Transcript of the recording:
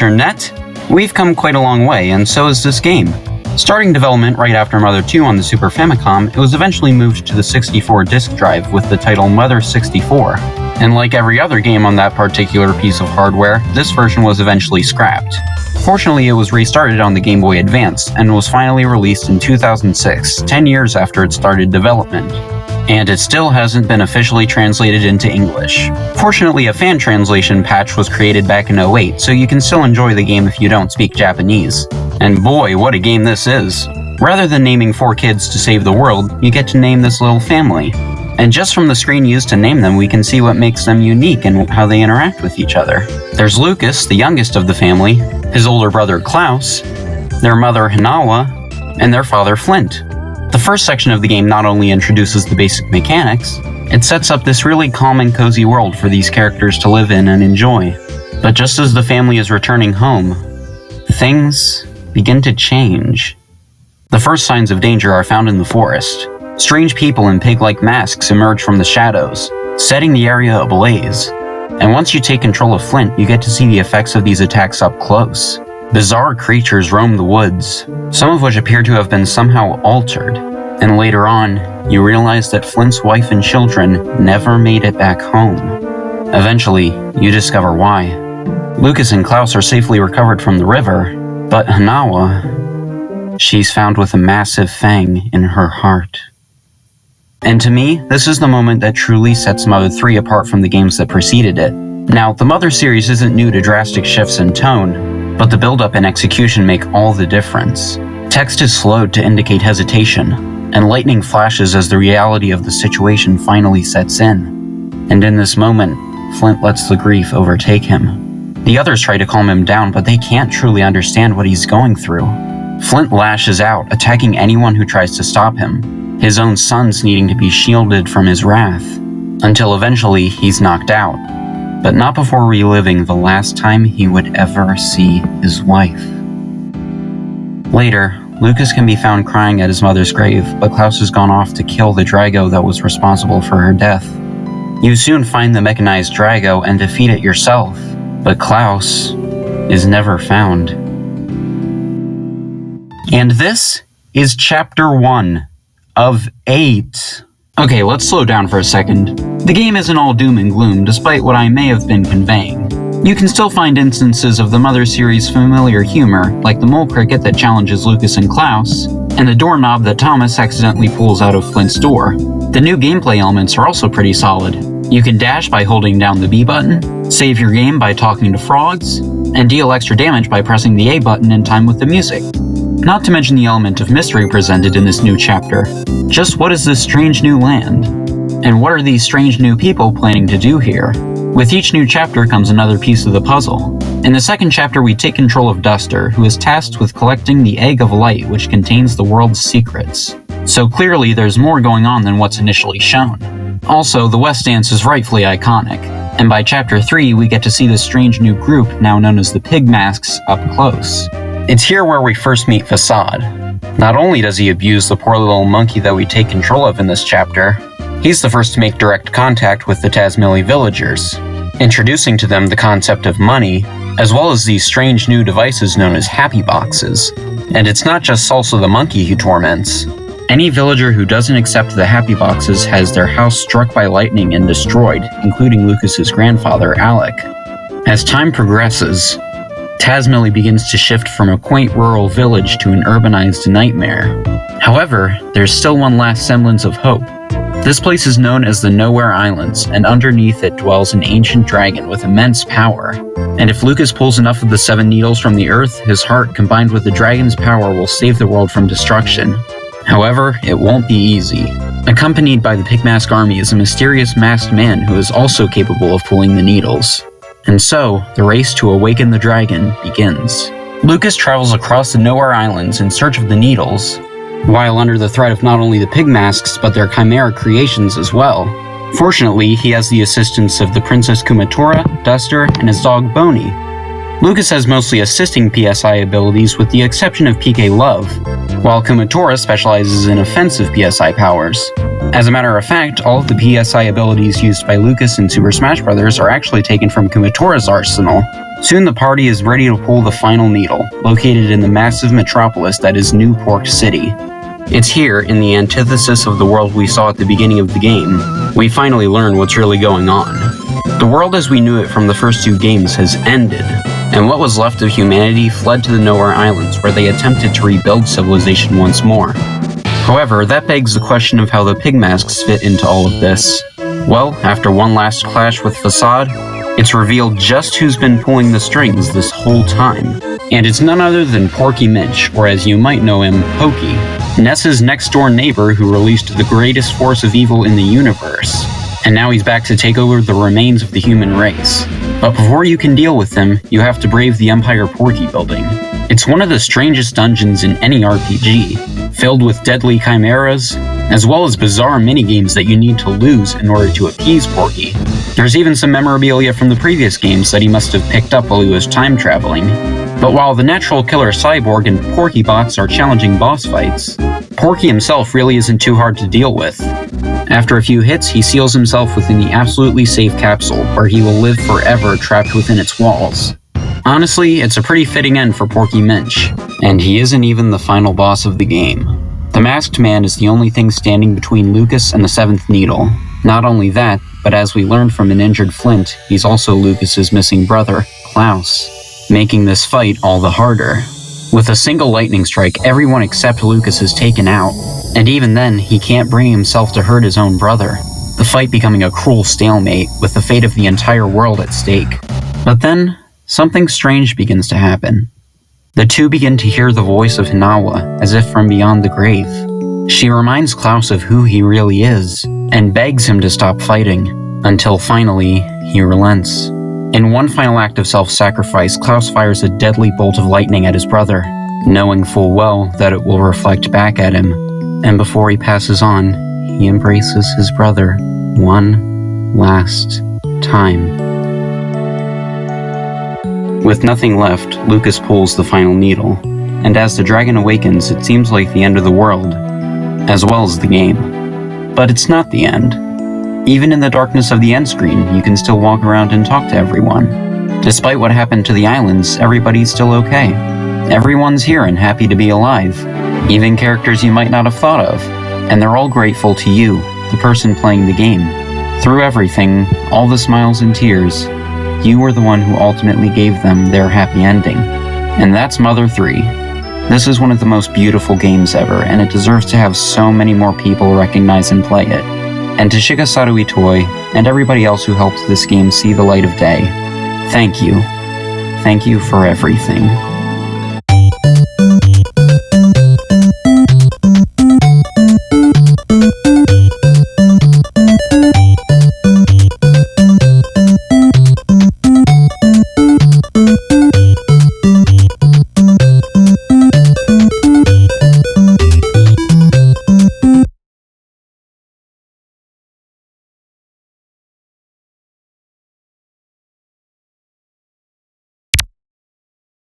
Internet! We've come quite a long way, and so has this game. Starting development right after Mother 2 on the Super Famicom, it was eventually moved to the 64 disk drive with the title Mother 64. And like every other game on that particular piece of hardware, this version was eventually scrapped. Fortunately, it was restarted on the Gameboy Advance, and was finally released in 2006, 10 years after it started development. And it still hasn't been officially translated into English. Fortunately, a fan translation patch was created back in 2008, so you can still enjoy the game if you don't speak Japanese. And boy, what a game this is! Rather than naming 4 kids to save the world, you get to name this little family. And just from the screen used to name them, we can see what makes them unique and how they interact with each other. There's Lucas, the youngest of the family, his older brother Klaus, their mother Hanawa, and their father Flint. The first section of the game not only introduces the basic mechanics, it sets up this really calm and cozy world for these characters to live in and enjoy. But just as the family is returning home, things begin to change. The first signs of danger are found in the forest. Strange people in pig-like masks emerge from the shadows, setting the area ablaze. And once you take control of Flint, you get to see the effects of these attacks up close. Bizarre creatures roam the woods, some of which appear to have been somehow altered. And later on, you realize that Flint's wife and children never made it back home. Eventually, you discover why. Lucas and Klaus are safely recovered from the river, but Hanawa, she's found with a massive fang in her heart. And to me, this is the moment that truly sets Mother 3 apart from the games that preceded it. Now, the Mother series isn't new to drastic shifts in tone, but the build-up and execution make all the difference. Text is slowed to indicate hesitation, and lightning flashes as the reality of the situation finally sets in. And in this moment, Flint lets the grief overtake him. The others try to calm him down, but they can't truly understand what he's going through. Flint lashes out, attacking anyone who tries to stop him, his own sons needing to be shielded from his wrath, until eventually he's knocked out. But not before reliving the last time he would ever see his wife. Later, Lucas can be found crying at his mother's grave, but Klaus has gone off to kill the Drago that was responsible for her death. You soon find the mechanized Drago and defeat it yourself, but Klaus is never found. And this is Chapter 1 of 8. Okay, let's slow down for a second. The game isn't all doom and gloom, despite what I may have been conveying. You can still find instances of the Mother series' familiar humor, like the mole cricket that challenges Lucas and Klaus, and the doorknob that Thomas accidentally pulls out of Flint's door. The new gameplay elements are also pretty solid. You can dash by holding down the B button, save your game by talking to frogs, and deal extra damage by pressing the A button in time with the music. Not to mention the element of mystery presented in this new chapter. Just what is this strange new land? And what are these strange new people planning to do here? With each new chapter comes another piece of the puzzle. In the second chapter, we take control of Duster, who is tasked with collecting the Egg of Light, which contains the world's secrets. So clearly, there's more going on than what's initially shown. Also, the West Dance is rightfully iconic, and by Chapter 3, we get to see this strange new group, now known as the Pig Masks, up close. It's here where we first meet Facade. Not only does he abuse the poor little monkey that we take control of in this chapter, he's the first to make direct contact with the Tazmily villagers, introducing to them the concept of money, as well as these strange new devices known as happy boxes. And it's not just Salsa the monkey he torments. Any villager who doesn't accept the happy boxes has their house struck by lightning and destroyed, including Lucas's grandfather, Alec. As time progresses, Tazmily begins to shift from a quaint rural village to an urbanized nightmare. However, there's still one last semblance of hope. This place is known as the Nowhere Islands, and underneath it dwells an ancient dragon with immense power. And if Lucas pulls enough of the 7 needles from the earth, his heart combined with the dragon's power will save the world from destruction. However, it won't be easy. Accompanied by the Pigmask army is a mysterious masked man who is also capable of pulling the needles. And so, the race to awaken the dragon begins. Lucas travels across the Nowhere Islands in search of the needles, while under the threat of not only the pig masks but their chimera creations as well. Fortunately, he has the assistance of the Princess Kumatora, Duster, and his dog Boney. Lucas has mostly assisting PSI abilities with the exception of PK Love, while Kumatora specializes in offensive PSI powers. As a matter of fact, all of the PSI abilities used by Lucas in Super Smash Bros. Are actually taken from Kumatora's arsenal, Soon the party is ready to pull the final needle, located in the massive metropolis that is New Pork City. It's here, in the antithesis of the world we saw at the beginning of the game, we finally learn what's really going on. The world as we knew it from the first 2 games has ended, and what was left of humanity fled to the Nowhere Islands, where they attempted to rebuild civilization once more. However, that begs the question of how the pig masks fit into all of this. Well, after one last clash with Facade, it's revealed just who's been pulling the strings this whole time. And it's none other than Porky Minch, or as you might know him, Pokey, Ness's next-door neighbor who released the greatest force of evil in the universe. And now he's back to take over the remains of the human race. But before you can deal with him, you have to brave the Empire Porky Building. It's one of the strangest dungeons in any RPG, filled with deadly chimeras, as well as bizarre minigames that you need to lose in order to appease Porky. There's even some memorabilia from the previous games that he must have picked up while he was time traveling. But while the Natural Killer Cyborg and Porky Bots are challenging boss fights, Porky himself really isn't too hard to deal with. After a few hits, he seals himself within the absolutely safe capsule, where he will live forever trapped within its walls. Honestly, it's a pretty fitting end for Porky Minch, and he isn't even the final boss of the game. The Masked Man is the only thing standing between Lucas and the 7th Needle. Not only that, but as we learned from an injured Flint, he's also Lucas's missing brother, Klaus, making this fight all the harder. With a single lightning strike, everyone except Lucas is taken out, and even then, he can't bring himself to hurt his own brother, the fight becoming a cruel stalemate with the fate of the entire world at stake. But then, something strange begins to happen. The two begin to hear the voice of Hinawa, as if from beyond the grave. She reminds Klaus of who he really is, and begs him to stop fighting, until finally, he relents. In one final act of self-sacrifice, Klaus fires a deadly bolt of lightning at his brother, knowing full well that it will reflect back at him, and before he passes on, he embraces his brother one last time. With nothing left, Lucas pulls the final needle, and as the dragon awakens, it seems like the end of the world, as well as the game. But it's not the end. Even in the darkness of the end screen, you can still walk around and talk to everyone. Despite what happened to the islands, everybody's still okay. Everyone's here and happy to be alive, even characters you might not have thought of, and they're all grateful to you, the person playing the game. Through everything, all the smiles and tears, you were the one who ultimately gave them their happy ending. And that's Mother 3. This is one of the most beautiful games ever, and it deserves to have so many more people recognize and play it. And to Shigesato Itoi, and everybody else who helped this game see the light of day, thank you. Thank you for everything.